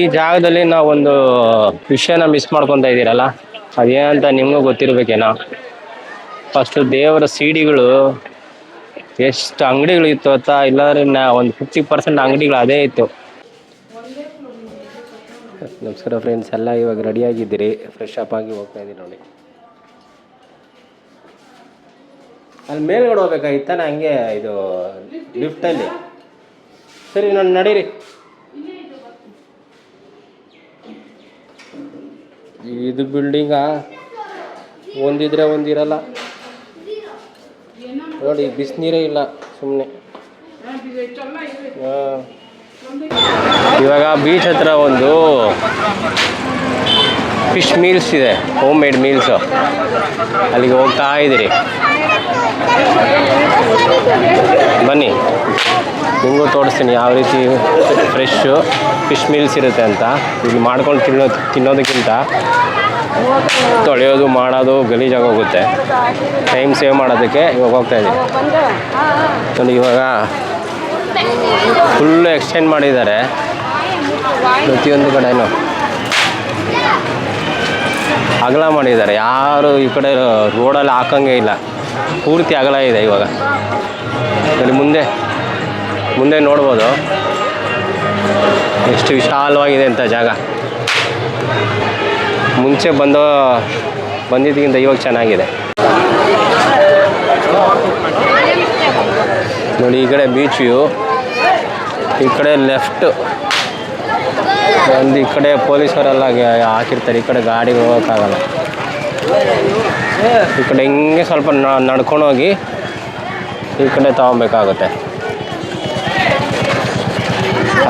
ಈ ಜಾಗದಲ್ಲಿ ನಾವೊಂದು ವಿಷಯನ ಮಿಸ್ ಮಾಡ್ಕೊತಾ ಇದ್ದೀರಲ್ಲ, ಅದೇನಂತ ನಿಮ್ಗೂ ಗೊತ್ತಿರ್ಬೇಕೇನೋ. ಫಸ್ಟ್ ದೇವರ ಸಿಡಿಗಳು ಎಷ್ಟು ಅಂಗಡಿಗಳು ಇತ್ತು ಅಂತ, ಇಲ್ಲಾಂದ್ರೆ ಒಂದು 50% ಅಂಗಡಿಗಳು ಅದೇ ಇತ್ತು. ನಮಸ್ಕಾರ ಫ್ರೆಂಡ್ಸ್, ಎಲ್ಲ ಇವಾಗ ರೆಡಿ ಆಗಿದ್ದೀರಿ, ಫ್ರೆಶ್ ಅಪ್ ಆಗಿ ಹೋಗ್ತಾ ಇದ್ದೀರಿ ನೋಡಿ. ಅಲ್ಲಿ ಮೇಲ್ಗಡೆ ಹೋಗ್ಬೇಕಾಗಿತ್ತಾನೆ, ಹಂಗೆ ಇದು ಲಿಫ್ಟಲ್ಲಿ. ಸರಿ ನಾನು ನಡೀರಿ. ಇದು ಬಿಲ್ಡಿಂಗಾ ಒಂದಿದ್ರೆ ಒಂದಿರಲ್ಲ ನೋಡಿ, ಬಿಸಿನೀರೇ ಇಲ್ಲ ಸುಮ್ಮನೆ. ಇವಾಗ ಬೀಚ್ ಹತ್ರ ಒಂದು ಫಿಶ್ ಮೀಲ್ಸ್ ಇದೆ, ಹೋಮ್ ಮೇಡ್ ಮೀಲ್ಸು. ಅಲ್ಲಿಗೆ ಹೋಗ್ತಾ ಇದ್ದೀರಿ, ಬನ್ನಿ ನಿಮಗೂ ತೋರಿಸ್ತೀನಿ ಯಾವ ರೀತಿ ಫ್ರೆಶ್ಶು ಫಿಶ್ ಮೀಲ್ಸ್ ಇರುತ್ತೆ ಅಂತ. ಇಲ್ಲಿ ಮಾಡ್ಕೊಂಡು ತಿನ್ನೋದಕ್ಕಿಂತ ತೊಳೆಯೋದು ಮಾಡೋದು ಗಲೀಜಾಗಿ ಹೋಗುತ್ತೆ. ಟೈಮ್ ಸೇವ್ ಮಾಡೋದಕ್ಕೆ ಇವಾಗ ಹೋಗ್ತಾಯಿದ್ದೀವಿ ನೋಡಿ. ಇವಾಗ ಫುಲ್ಲು ಎಕ್ಸ್ಟೆಂಡ್ ಮಾಡಿದ್ದಾರೆ ಪ್ರತಿಯೊಂದು ಕಡೆನೂ, ಅಗಲ ಮಾಡಿದ್ದಾರೆ. ಯಾರು ಈ ಕಡೆ ರೋಡಲ್ಲಿ ಹಾಕೋಂಗೇ ಇಲ್ಲ, ಪೂರ್ತಿ ಅಗಲ ಇದೆ. ಇವಾಗ ಅಲ್ಲಿ ಮುಂದೆ ನೋಡ್ಬೋದು ಎಷ್ಟು ವಿಶಾಲವಾಗಿದೆ ಅಂತ ಜಾಗ. ಮುಂಚೆ ಬಂದಿದ್ದಕ್ಕಿಂತ ಇವಾಗ ಚೆನ್ನಾಗಿದೆ ನೋಡಿ. ಈ ಕಡೆ ಬೀಚ್ ವ್ಯೂ, ಈ ಕಡೆ ಲೆಫ್ಟ್ ಒಂದು, ಈ ಕಡೆ ಪೊಲೀಸರೆಲ್ಲ ಹಾಕಿರ್ತಾರೆ. ಈ ಕಡೆ ಗಾಡಿಗೆ ಹೋಗೋಕ್ಕಾಗಲ್ಲ. ಈ ಕಡೆ ಹಿಂಗೆ ಸ್ವಲ್ಪ ನಡ್ಕೊಂಡೋಗಿ ಈ ಕಡೆ ತಗೊಬೇಕಾಗುತ್ತೆ.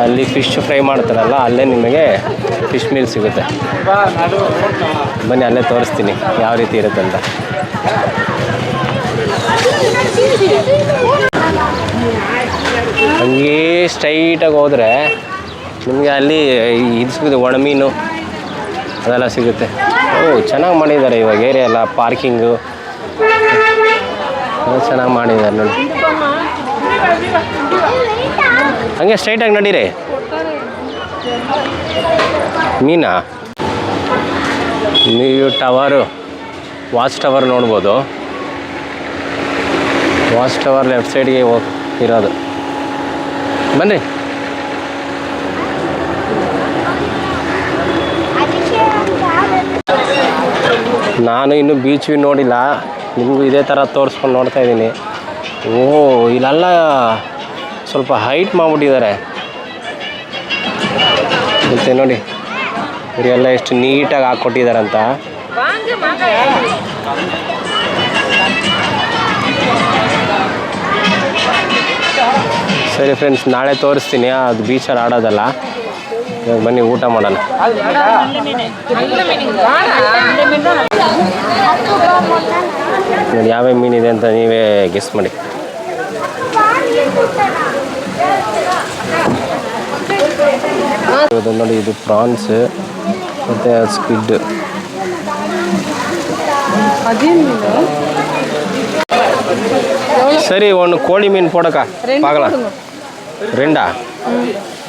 ಅಲ್ಲಿ ಫಿಶ್ ಫ್ರೈ ಮಾಡ್ತಾರಲ್ಲ, ಅಲ್ಲೇ ನಿಮಗೆ ಫಿಶ್ ಮೀಲ್ ಸಿಗುತ್ತೆ. ಬನ್ನಿ ಅಲ್ಲೇ ತೋರಿಸ್ತೀನಿ ಯಾವ ರೀತಿ ಇರುತ್ತೆ ಅಂತ. ಹಂಗೇ ಸ್ಟ್ರೈಟಾಗಿ ಹೋದರೆ ನಿಮಗೆ ಅಲ್ಲಿ ಇದು ಸಿಗುತ್ತೆ, ಒಣಮೀನು ಅದೆಲ್ಲ ಸಿಗುತ್ತೆ. ಚೆನ್ನಾಗಿ ಮಾಡಿದ್ದಾರೆ ಇವಾಗ ಏರಿಯಾ ಎಲ್ಲ, ಪಾರ್ಕಿಂಗು ಚೆನ್ನಾಗಿ ಮಾಡಿದ್ದಾರೆ ನೋಡಿ. ಹಂಗೆ ಸ್ಟ್ರೈಟಾಗಿ ನಡೀರಿ. ಮೀನಾ, ನೀವು ವಾಚ್ ಟವರ್ ನೋಡ್ಬೋದು. ವಾಚ್ ಟವರ್ ಲೆಫ್ಟ್ ಸೈಡ್ಗೆ ಇರೋದು. ಬನ್ನಿ. ನಾನು ಇನ್ನೂ ಬೀಚ್ ವ್ಯೂ ನೋಡಿಲ್ಲ, ನಿಮಗೂ ಇದೇ ಥರ ತೋರಿಸ್ಕೊಂಡು ನೋಡ್ತಾ ಇದ್ದೀನಿ. ಇಲ್ಲೆಲ್ಲ ಸ್ವಲ್ಪ ಹೈಟ್ ಮಾಡಿಬಿಟ್ಟಿದ್ದಾರೆ ಮತ್ತೆ ನೋಡಿ, ಇವರೆಲ್ಲ ಎಷ್ಟು ನೀಟಾಗಿ ಹಾಕ್ಕೊಟ್ಟಿದ್ದಾರಂತ. ಸರಿ ಫ್ರೆಂಡ್ಸ್, ನಾಳೆ ತೋರಿಸ್ತೀನಿ ಅದು ಬೀಚಲ್ಲಿ ಆಡೋದಲ್ಲ. ಇವಾಗ ಬನ್ನಿ ಊಟ ಮಾಡೋಣ. ನೋಡಿ ಯಾವ್ಯಾವ ಮೀನಿದೆ ಅಂತ ನೀವೇ ಗೆಸ್ ಮಾಡಿ. ನೋಡಿ ಇದು ಪ್ರಾನ್ಸ್ ಮತ್ತು ಸ್ಕ್ವಿಡ್. ಸರಿ ಒಂದು ಕೋಳಿ ಮೀನು ಪೋಡಕ ಪಾಗಲ ರೆಂಡಾ,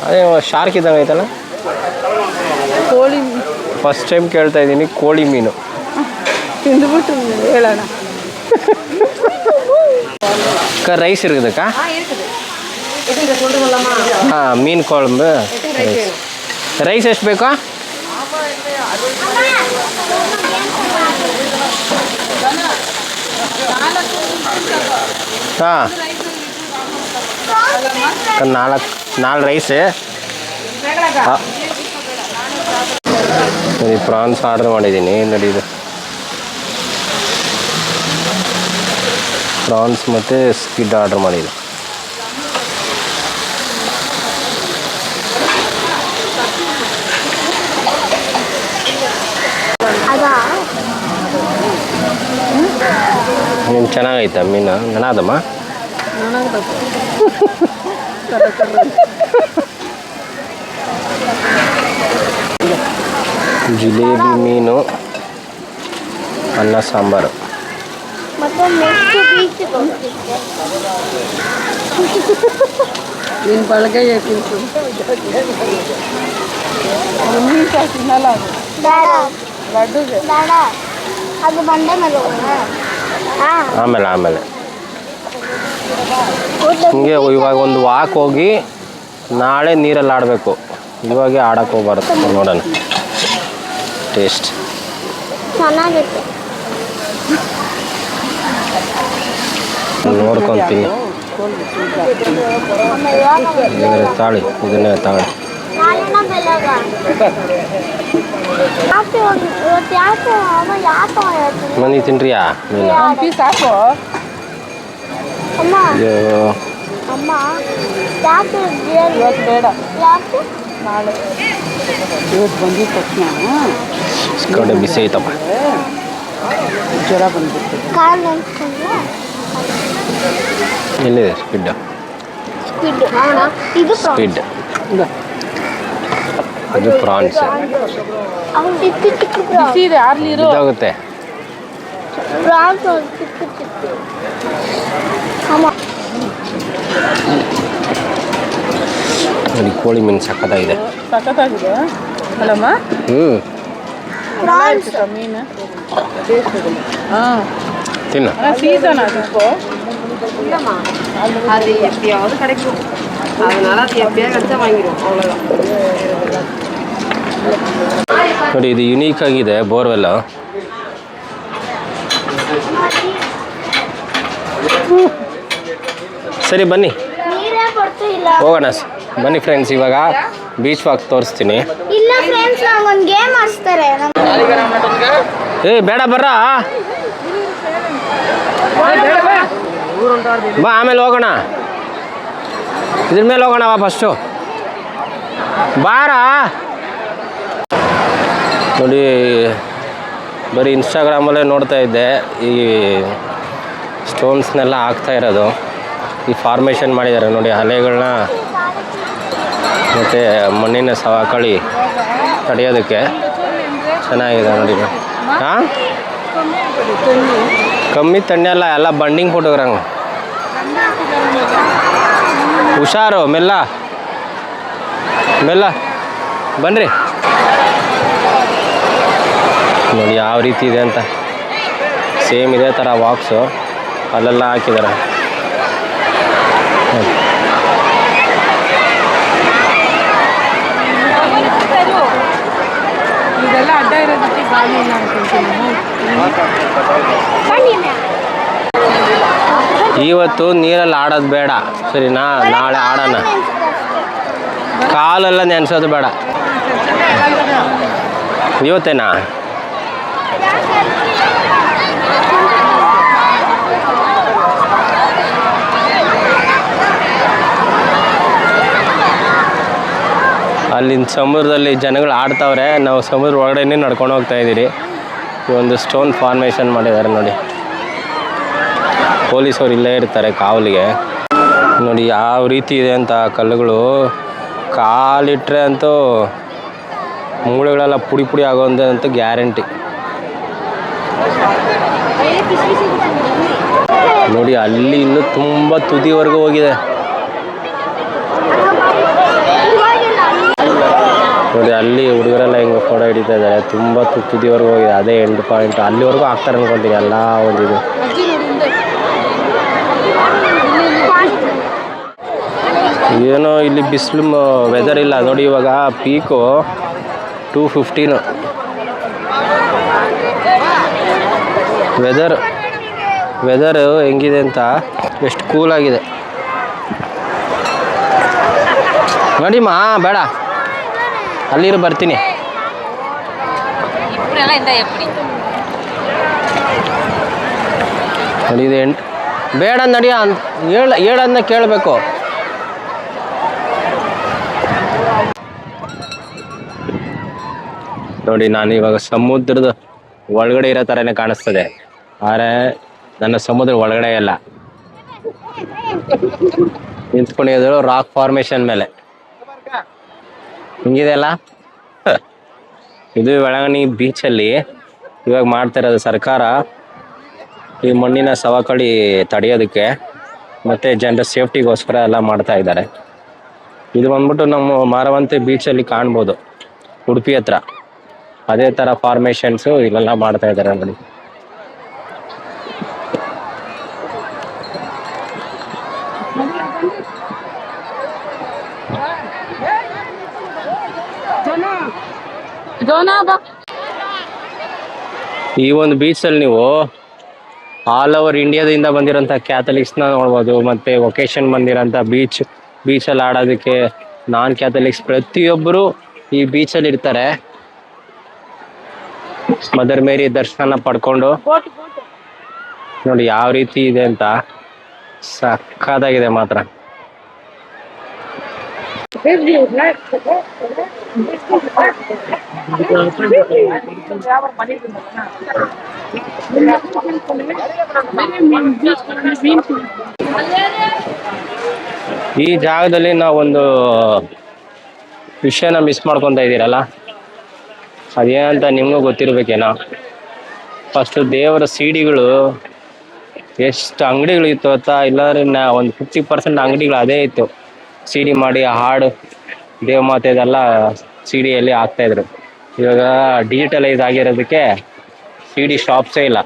ಅದೇ ಶಾರ್ಕ್ ಇದ್ದಂಗೆ ಐತಲ್ಲ. ಫಸ್ಟ್ ಟೈಮ್ ಕೇಳ್ತಾ ಇದ್ದೀನಿ ಕೋಳಿ ಮೀನು. ಹೇಳೋಣ ರೈಸ್ ಇರುದಕ್ಕ? ಹಾಂ, ಮೀನು ಕೊಳಂಬು ರೈಸ್ ಎಷ್ಟು ಬೇಕಾ? ಹಾಂ, 4 ರೈಸ್. ನೋಡಿ ಪ್ರಾನ್ಸ್ ಆರ್ಡರ್ ಮಾಡಿದ್ದೀನಿ ನೋಡಿ. ಇದು ಪ್ರಾನ್ಸ್ ಮತ್ತು ಸ್ಕ್ವಿಡ್ ಆರ್ಡರ್ ಮಾಡಿದ್ದೀನಿ. ನೀನು ಚೆನ್ನಾಗೈತಾ ಮೀನು? ನನದಮ್ಮ ಜಿಲೇಬಿ ಮೀನು, ಅನ್ನ ಸಾಂಬಾರು. ನೀನು ಬಳಕೆ ಮೀನು ಸಾರು ತಿನ್ನಲ್ಲ ಅದು ಲಡ್ಡುಗೆ. ಅದು ಬಂಡೆ ಮೇಲೆ ಹೋಗೋಣ. ಆಮೇಲೆ ಹಿಂಗೆ ಇವಾಗ ಒಂದು ವಾಕ್ ಹೋಗಿ ನಾಳೆ ನೀರಲ್ಲಿ ಆಡಬೇಕು. ಇವಾಗ ಆಡಕ್ಕೆ ಹೋಗ್ಬಾರ್ದು. ನೋಡೋಣ ಟೇಸ್ಟ್ ಚೆನ್ನಾಗಿತ್ತು. ನೋಡ್ಕೊತೀನಿ. ತಾಳಿ ಇದನ್ನೇ ತಾಳಿ. ಮನೆ ತಿನ್ರಿಯಾ ನೀನು? ಪೀಸ್ ಹಾಕು. ಅಮ್ಮ ಯಾಕೆ ಇವತ್ತು ಬೇಡ, ಯಾಕೆ ನಾಳೆ. ಇವತ್ತು ಬಂದಿದ್ದ ತಕ್ಷಣ ಕಡೆ ಬಿಸಿ ಐತಪ್ಪ. ಜ್ವರ ಬಂದ್ಬಿಡ್ತದೆ. ಕಾಲು ನೆನ್ಸ್ಕೊಂಡ್ರೆ ಎಲ್ಲಿದೆ ಸ್ಪಿಡ್? ಸ್ಕ್ವಿಡ್. ಇದು ಸ್ಪಿಡ್ ಇಲ್ಲ, ಅದು ಪ್ರಾನ್ಸ್. ಅವ್ನು ಚಿಕ್ಕ ಚಿಕ್ಕ ಬಿಸಿ ಇದೆ, ಆರ್ಲಿರು. ಇದಾಗುತ್ತೆ. ಪ್ರಾನ್ಸ್ ಚಿಕ್ಕ ಚಿಕ್ಕ. ಅಮ್ಮ ನೋಡಿ ಕೋಳಿ ಮೀನು ಸಕ್ಕತ್ತಾಗಿದೆ. ಸಖತ್ತಾಗಿದೆ ಅಲ್ಲಮ್ಮ. ಪ್ರಾನ್ಸ್ ಮೀನು ಟೇಸ್ಟ್ ಇದೆ. ಹಾಂ, ತಿನ್ನು. சீசன் அது இப்போ இல்லைம்மா, அது எப்பயாவது கிடைக்கும். அதனால அது எப்பயாவது கிடைச்சா வாங்கிடுவோம், அவ்வளோதான். ನೋಡಿ ಇದು ಯುನೀಕ್ ಆಗಿದೆ ಬೋರ್ವೆಲ್. ಸರಿ ಬನ್ನಿ ನೀರೇ ಬರ್ತಾ ಇಲ್ಲ. ಹೋಗೋಣ. ಬನ್ನಿ ಫ್ರೆಂಡ್ಸ್, ಇವಾಗ ಬೀಚ್ ವಾಕ್ ತೋರಿಸ್ತೀನಿ. ಇಲ್ಲ ಫ್ರೆಂಡ್ಸ್, ನಂಗೊಂದು ಗೇಮ್ ಆಡಿಸ್ತಾರೆ. ಏ ಬೇಡ ಬರ್ರ ಬಾ, ಆಮೇಲೆ ಹೋಗೋಣ. ಇದ್ರ ಮೇಲೆ ಹೋಗೋಣ ಬಾ ಫಸ್ಟು. ಬಾರ ನೋಡಿ, ಬರೀ ಇನ್ಸ್ಟಾಗ್ರಾಮಲ್ಲೇ ನೋಡ್ತಾ ಇದ್ದೆ ಈ ಸ್ಟೋನ್ಸ್ನೆಲ್ಲ ಹಾಕ್ತಾ ಇರೋದು. ಈ ಫಾರ್ಮೇಷನ್ ಮಾಡಿದ್ದಾರೆ ನೋಡಿ, ಅಲೆಗಳನ್ನ ಮತ್ತು ಮಣ್ಣಿನ ಸವಕಳಿ ತಡೆಯೋದಕ್ಕೆ ಚೆನ್ನಾಗಿದೆ ನೋಡಿ. ಹಾಂ, ಕಮ್ಮಿ ತಣ್ಣೆ ಅಲ್ಲ, ಎಲ್ಲ ಬಂಡಿಂಗ್ ಫೋಟೋಗ್ರಾಂಗ್. ಹುಷಾರು, ಮೆಲ್ಲ ಬನ್ನಿರಿ. ನೋಡಿ ಯಾವ ರೀತಿ ಇದೆ ಅಂತ. ಸೇಮ್ ಇದೇ ಥರ ವಾಕ್ಸು ಅಲ್ಲೆಲ್ಲ ಹಾಕಿದ್ದಾರೆ. ಇದೆಲ್ಲ ಅಡ್ಡ ಇರೋದಕ್ಕೆ ಗಾಳಿ ಇಲ್ಲ ಅನ್ಕೊಂತೀನಿ. ಇವತ್ತು ನೀರಲ್ಲಿ ಆಡೋದು ಬೇಡ ಸರಿನಾ, ನಾಳೆ ಆಡೋಣ. ಕಾಲೆಲ್ಲ ನೆನೆಸೋದು ಬೇಡ. ಇವತ್ತೇನಾ? ಅಲ್ಲಿನ ಸಮುದ್ರದಲ್ಲಿ ಜನಗಳು ಆಡ್ತಾವ್ರೆ, ನಾವು ಸಮುದ್ರ ಒಳಗಡೆನೇ ನಡ್ಕೊಂಡು ಹೋಗ್ತಾ ಇದ್ದೀರಿ. ಒಂದು ಸ್ಟೋನ್ ಫಾರ್ಮೇಷನ್ ಮಾಡಿದ್ದಾರೆ ನೋಡಿ. ಪೊಲೀಸವ್ರು ಇಲ್ಲೇ ಇರ್ತಾರೆ ಕಾವಲಿಗೆ. ನೋಡಿ ಯಾವ ರೀತಿ ಇದೆ ಅಂತ ಕಲ್ಲುಗಳು. ಕಾಲಿಟ್ರೆ ಅಂತೂ ಮೂಳೆಗಳೆಲ್ಲ ಪುಡಿ ಪುಡಿ ಆಗೋದಂತೂ ಗ್ಯಾರಂಟಿ. ನೋಡಿ ಅಲ್ಲಿ ಇನ್ನೂ ತುಂಬ ತುದಿವರೆಗೂ ಹೋಗಿದೆ. ನೋಡಿ ಅಲ್ಲಿ ಹುಡುಗರೆಲ್ಲ ಹಿಂಗೆ ಫೋಟೋ ಹಿಡಿತಾ ಇದ್ದಾರೆ. ತುಂಬ ತುದಿವರೆಗೂ ಹೋಗಿದೆ. ಅದೇ ಎಂಡ್ ಪಾಯಿಂಟ್, ಅಲ್ಲಿವರೆಗೂ ಆಗ್ತಾರೆ ಅನ್ಕೊತೀನಿ ಎಲ್ಲ ಒಂದು ಇದು. ಏನೋ ಇಲ್ಲಿ ಬಿಸಿಲು ವೆದರ್ ಇಲ್ಲ ನೋಡಿ. ಇವಾಗ ಪೀಕು 2:15 ವೆದರ್ ಹೆಂಗಿದೆ ಅಂತ. ಎಷ್ಟು ಕೂಲಾಗಿದೆ ನೋಡಿ. ಬೇಡ ಅಲ್ಲಿರು, ಬರ್ತೀನಿ. ನೋಡಿ ಇದು ಬೇಡ ನಡಿಯ ಹೇಳನ್ನ ಕೇಳಬೇಕು. ನೋಡಿ ನಾನು ಇವಾಗ ಸಮುದ್ರದ ಒಳಗಡೆ ಇರೋ ಥರನೇ ಕಾಣಿಸ್ತದೆ, ಆದರೆ ನನ್ನ ಸಮುದ್ರ ಒಳಗಡೆ ಎಲ್ಲ ನಿಂತ್ಕೊಂಡಿದ್ರು ರಾಕ್ ಫಾರ್ಮೇಶನ್ ಮೇಲೆ. ಹಿಂಗಿದೆ ಅಲ್ಲ. ಇದು ಬೆಳಗಣಿ ಬೀಚಲ್ಲಿ ಇವಾಗ ಮಾಡ್ತಾ ಇರೋದು ಸರ್ಕಾರ ಈ ಮಣ್ಣಿನ ಸವಕಳಿ ತಡೆಯೋದಕ್ಕೆ ಮತ್ತು ಜನರ ಸೇಫ್ಟಿಗೋಸ್ಕರ ಎಲ್ಲ ಮಾಡ್ತಾ ಇದ್ದಾರೆ. ಇದು ಬಂದ್ಬಿಟ್ಟು ನಮ್ಮ ಮಾರವಂತೆ ಬೀಚಲ್ಲಿ ಕಾಣ್ಬೋದು. ಉಡುಪಿ ಹತ್ರ ಅದೇ ಥರ ಫಾರ್ಮೇಷನ್ಸು ಇಲ್ಲೆಲ್ಲ ಮಾಡ್ತಾ ಇದ್ದಾರೆ ನೋಡಿ. ಈ ಒಂದು ಬೀಚಲ್ಲಿ ನೀವು ಆಲ್ ಓವರ್ ಇಂಡಿಯಾದಿಂದ ಬಂದಿರೋಂಥ ಕ್ಯಾಥಲಿಕ್ಸ್ನ ನೋಡ್ಬೋದು. ಮತ್ತು ಒಕೇಶನ್ ಬಂದಿರೋಂಥ ಬೀಚಲ್ಲಿ ಆಡೋದಕ್ಕೆ ನಾನ್ ಕ್ಯಾಥಲಿಕ್ಸ್ ಪ್ರತಿಯೊಬ್ಬರು ಈ ಬೀಚಲ್ಲಿ ಇರ್ತಾರೆ. ಮದರ್ ಮೇರಿ ದರ್ಶನ ಪಡ್ಕೊಂಡು ನೋಡಿ ಯಾವ ರೀತಿ ಇದೆ ಅಂತ. ಸಕ್ಕತ್ತಾಗಿದೆ ಮಾತ್ರ. ಈ ಜಾಗದಲ್ಲಿ ನಾವೊಂದು ವಿಷಯನ ಮಿಸ್ ಮಾಡ್ಕೊತಾ ಇದ್ದೀರಲ್ಲ, ಅದೇನಂತ ನಿಮಗೂ ಗೊತ್ತಿರ್ಬೇಕೇನೋ. ಫಸ್ಟು ದೇವರ ಸಿಡಿಗಳು ಎಷ್ಟು ಅಂಗಡಿಗಳು ಇತ್ತು ಗೊತ್ತಾ? ಇಲ್ಲಾಂದ್ರೆ ಒಂದು 50% ಅಂಗಡಿಗಳು ಅದೇ ಇತ್ತು. ಸಿಡಿ ಮಾಡಿ ಹಾಡು ದೇವಮಾತೆದೆಲ್ಲ ಸಿಡಿಯಲ್ಲಿ ಹಾಕ್ತಾಯಿದ್ರು. ಇವಾಗ ಡಿಜಿಟಲೈಸ್ ಆಗಿರೋದಕ್ಕೆ ಸಿಡಿ ಶಾಪ್ಸೇ ಇಲ್ಲ.